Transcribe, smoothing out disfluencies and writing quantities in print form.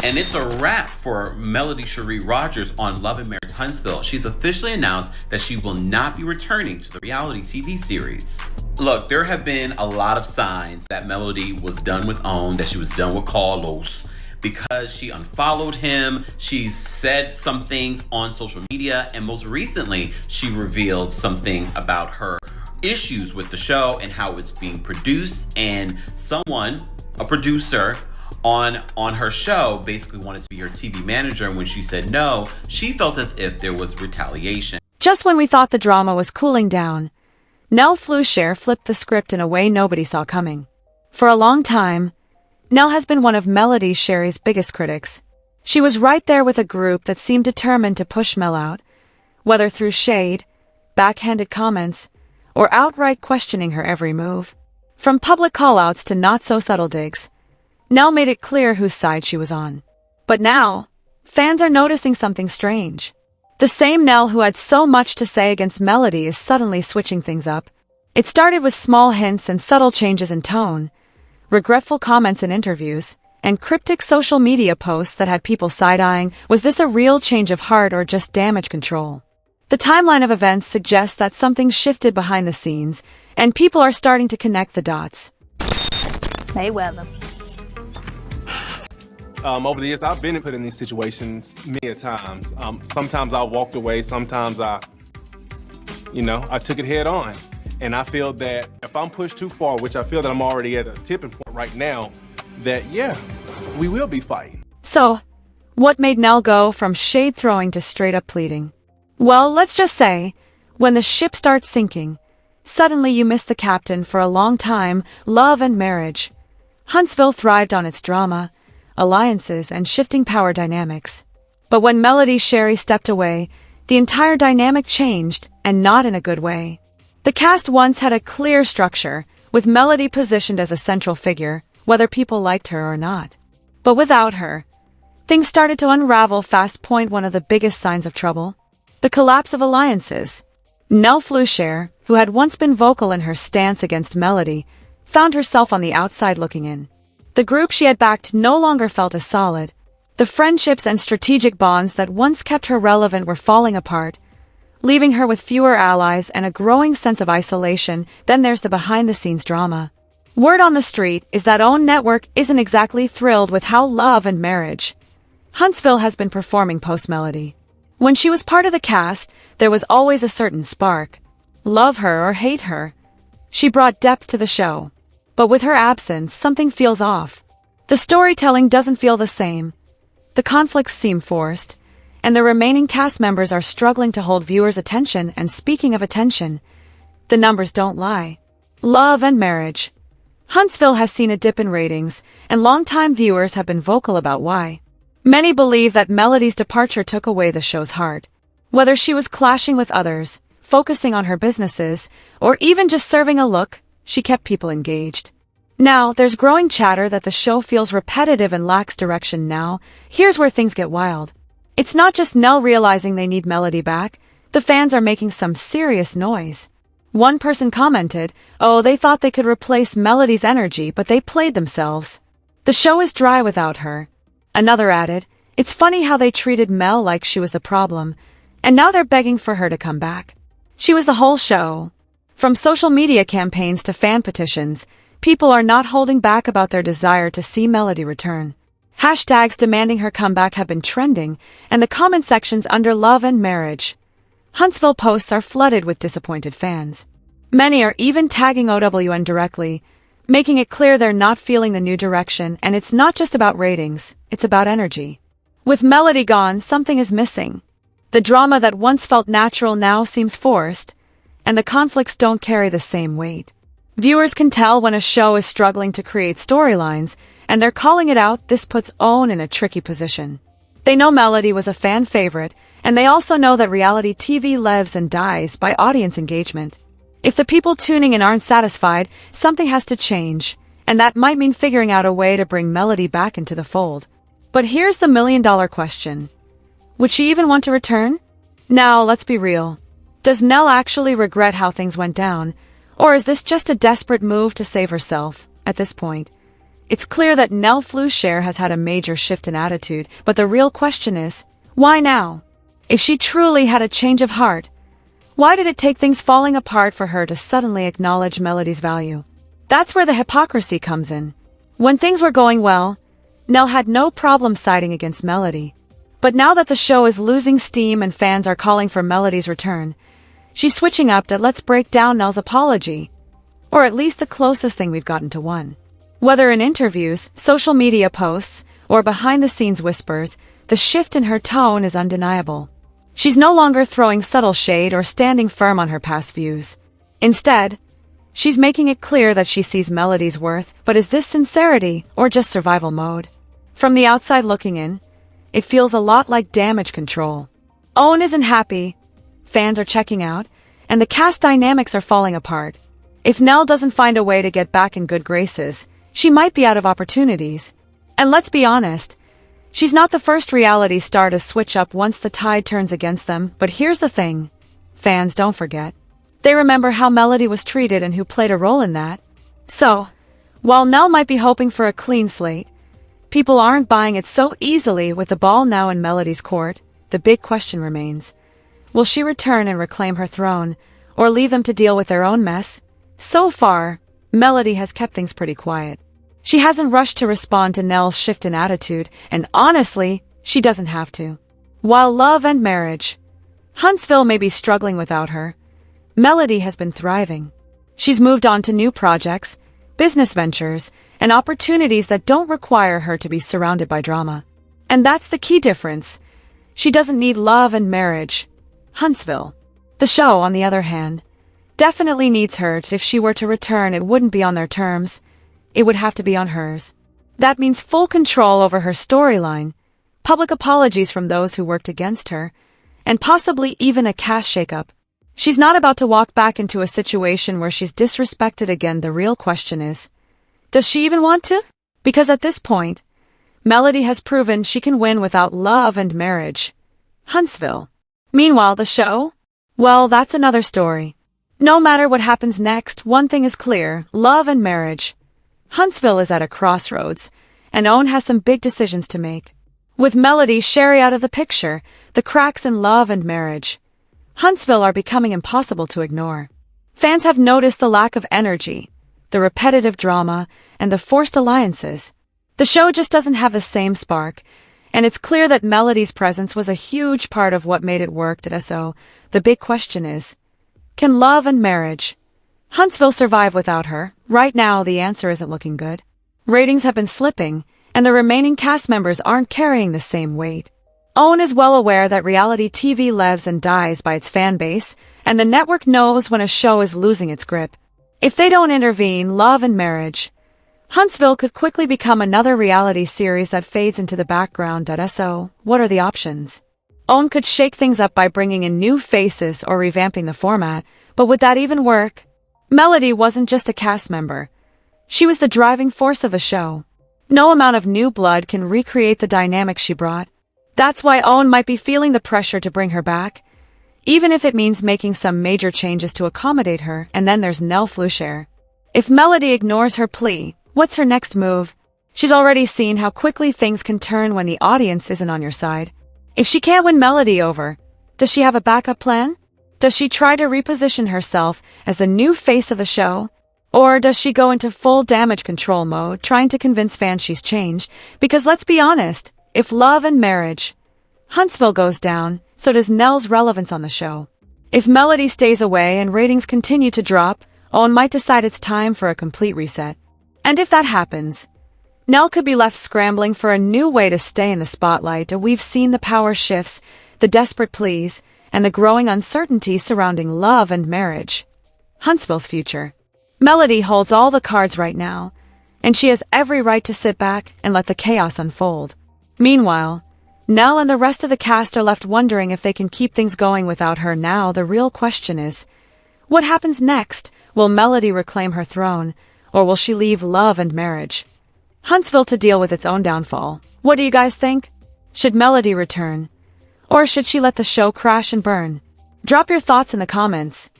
And it's a wrap for Melody Shari Rogers on Love and Marriage Huntsville. She's officially announced that she will not be returning to the reality TV series. Look, there have been a lot of signs that Melody was done with OWN, that she was done with Carlos, because she unfollowed him. She's said some things on social media, and most recently, she revealed some things about her issues with the show and how it's being produced. And someone, a producer, on her show basically wanted to be her TV manager, and when she said no, she felt as if there was retaliation. Just when we thought the drama was cooling down, Nell Fluchter flipped the script in a way nobody saw coming. For a long time, Nell has been one of Melody Shari's biggest critics. She was right there with a group that seemed determined to push Mel out, whether through shade, backhanded comments, or outright questioning her every move. From public call-outs to not-so-subtle digs, Nell made it clear whose side she was on. But now, fans are noticing something strange. The same Nell who had so much to say against Melody is suddenly switching things up. It started with small hints and subtle changes in tone, regretful comments in interviews, and cryptic social media posts that had people side-eyeing. Was this a real change of heart or just damage control? The timeline of events suggests that something shifted behind the scenes, and people are starting to connect the dots. Mayweather. Over the years, I've been put in these situations many times. Sometimes I walked away, sometimes I took it head on. And I feel that if I'm pushed too far, which I feel that I'm already at a tipping point right now, that, yeah, we will be fighting. So, what made Nell go from shade-throwing to straight-up pleading? Well, let's just say, when the ship starts sinking, suddenly you miss the captain for a long time. Love and Marriage Huntsville thrived on its drama, alliances, and shifting power dynamics. But when Melody Shari stepped away, the entire dynamic changed, and not in a good way. The cast once had a clear structure, with Melody positioned as a central figure, whether people liked her or not. But without her, things started to unravel fast. One of the biggest signs of trouble? The collapse of alliances. Nell Fluchter, who had once been vocal in her stance against Melody, found herself on the outside looking in. The group she had backed no longer felt as solid. The friendships and strategic bonds that once kept her relevant were falling apart, leaving her with fewer allies and a growing sense of isolation. Then there's the behind-the-scenes drama. Word on the street is that OWN Network isn't exactly thrilled with how Love and Marriage Huntsville has been performing post-Melody. When she was part of the cast, there was always a certain spark. Love her or hate her, she brought depth to the show. But with her absence, something feels off. The storytelling doesn't feel the same. The conflicts seem forced, and the remaining cast members are struggling to hold viewers' attention. And speaking of attention, the numbers don't lie. Love and Marriage Huntsville has seen a dip in ratings, and longtime viewers have been vocal about why. Many believe that Melody's departure took away the show's heart. Whether she was clashing with others, focusing on her businesses, or even just serving a look, she kept people engaged. Now, there's growing chatter that the show feels repetitive and lacks direction now. Here's where things get wild. It's not just Nell realizing they need Melody back. The fans are making some serious noise. One person commented, "Oh, they thought they could replace Melody's energy, but they played themselves. The show is dry without her." Another added, "It's funny how they treated Mel like she was the problem, and now they're begging for her to come back. She was the whole show." From social media campaigns to fan petitions, people are not holding back about their desire to see Melody return. Hashtags demanding her comeback have been trending, and the comment sections under Love and Marriage Huntsville posts are flooded with disappointed fans. Many are even tagging OWN directly, making it clear they're not feeling the new direction. And it's not just about ratings, it's about energy. With Melody gone, something is missing. The drama that once felt natural now seems forced, and the conflicts don't carry the same weight. Viewers can tell when a show is struggling to create storylines, and they're calling it out. This puts OWN in a tricky position. They know Melody was a fan favorite, and they also know that reality TV lives and dies by audience engagement. If the people tuning in aren't satisfied, something has to change, and that might mean figuring out a way to bring Melody back into the fold. But here's the million-dollar question. Would she even want to return? Now, let's be real. Does Nell actually regret how things went down, or is this just a desperate move to save herself? At this point, It's clear that Nell Fluchter has had a major shift in attitude, but the real question is, why now? If she truly had a change of heart, why did it take things falling apart for her to suddenly acknowledge Melody's value? That's where the hypocrisy comes in. When things were going well, Nell had no problem siding against Melody. But now that the show is losing steam and fans are calling for Melody's return, she's switching up to let's break down Nell's apology. Or at least the closest thing we've gotten to one. Whether in interviews, social media posts, or behind-the-scenes whispers, the shift in her tone is undeniable. She's no longer throwing subtle shade or standing firm on her past views. Instead, she's making it clear that she sees Melody's worth, but is this sincerity or just survival mode? From the outside looking in, it feels a lot like damage control. Owen isn't happy, fans are checking out, and the cast dynamics are falling apart. If Nell doesn't find a way to get back in good graces, she might be out of opportunities. And let's be honest, she's not the first reality star to switch up once the tide turns against them, but here's the thing. Fans don't forget. They remember how Melody was treated and who played a role in that. So, while Nell might be hoping for a clean slate, people aren't buying it so easily with the ball now in Melody's court. The big question remains. Will she return and reclaim her throne, or leave them to deal with their own mess? So far, Melody has kept things pretty quiet. She hasn't rushed to respond to Nell's shift in attitude, and honestly, she doesn't have to. While love and marriage, Huntsville may be struggling without her, Melody has been thriving. She's moved on to new projects, business ventures, and opportunities that don't require her to be surrounded by drama. And that's the key difference. She doesn't need love and marriage. Huntsville. The show, on the other hand, definitely needs her. If she were to return, it wouldn't be on their terms. It would have to be on hers. That means full control over her storyline, public apologies from those who worked against her, and possibly even a cast shakeup. She's not about to walk back into a situation where she's disrespected again. The real question is, does she even want to? Because at this point, Melody has proven she can win without love and marriage. Huntsville. Meanwhile, the show? Well, that's another story. No matter what happens next, one thing is clear, love and marriage. Huntsville is at a crossroads, and Owen has some big decisions to make. With Melody Shari out of the picture, the cracks in love and marriage, Huntsville are becoming impossible to ignore. Fans have noticed the lack of energy, the repetitive drama, and the forced alliances. The show just doesn't have the same spark, and it's clear that Melody's presence was a huge part of what made it work at SO. The big question is, can love and marriage, Huntsville, survive without her? Right now, the answer isn't looking good. Ratings have been slipping, and the remaining cast members aren't carrying the same weight. Owen is well aware that reality TV lives and dies by its fan base, and the network knows when a show is losing its grip. If they don't intervene, love and marriage, Huntsville could quickly become another reality series that fades into the background. So, what are the options? Owen could shake things up by bringing in new faces or revamping the format, but would that even work? Melody wasn't just a cast member. She was the driving force of the show. No amount of new blood can recreate the dynamic she brought. That's why Owen might be feeling the pressure to bring her back, even if it means making some major changes to accommodate her. And then there's Nell Fluchter. If Melody ignores her plea, what's her next move? She's already seen how quickly things can turn when the audience isn't on your side. If she can't win Melody over, does she have a backup plan? Does she try to reposition herself as the new face of the show? Or does she go into full damage control mode, trying to convince fans she's changed? Because let's be honest, if love and marriage, Huntsville goes down, so does Nell's relevance on the show. If Melody stays away and ratings continue to drop, Owen might decide it's time for a complete reset. And if that happens, Nell could be left scrambling for a new way to stay in the spotlight. We've seen the power shifts, the desperate pleas, and the growing uncertainty surrounding love and marriage. Huntsville's future. Melody holds all the cards right now, and she has every right to sit back and let the chaos unfold. Meanwhile, Nell and the rest of the cast are left wondering if they can keep things going without her. Now the real question is, what happens next? Will Melody reclaim her throne, or will she leave love and marriage, Huntsville, to deal with its own downfall? What do you guys think? Should Melody return, or should she let the show crash and burn? Drop your thoughts in the comments.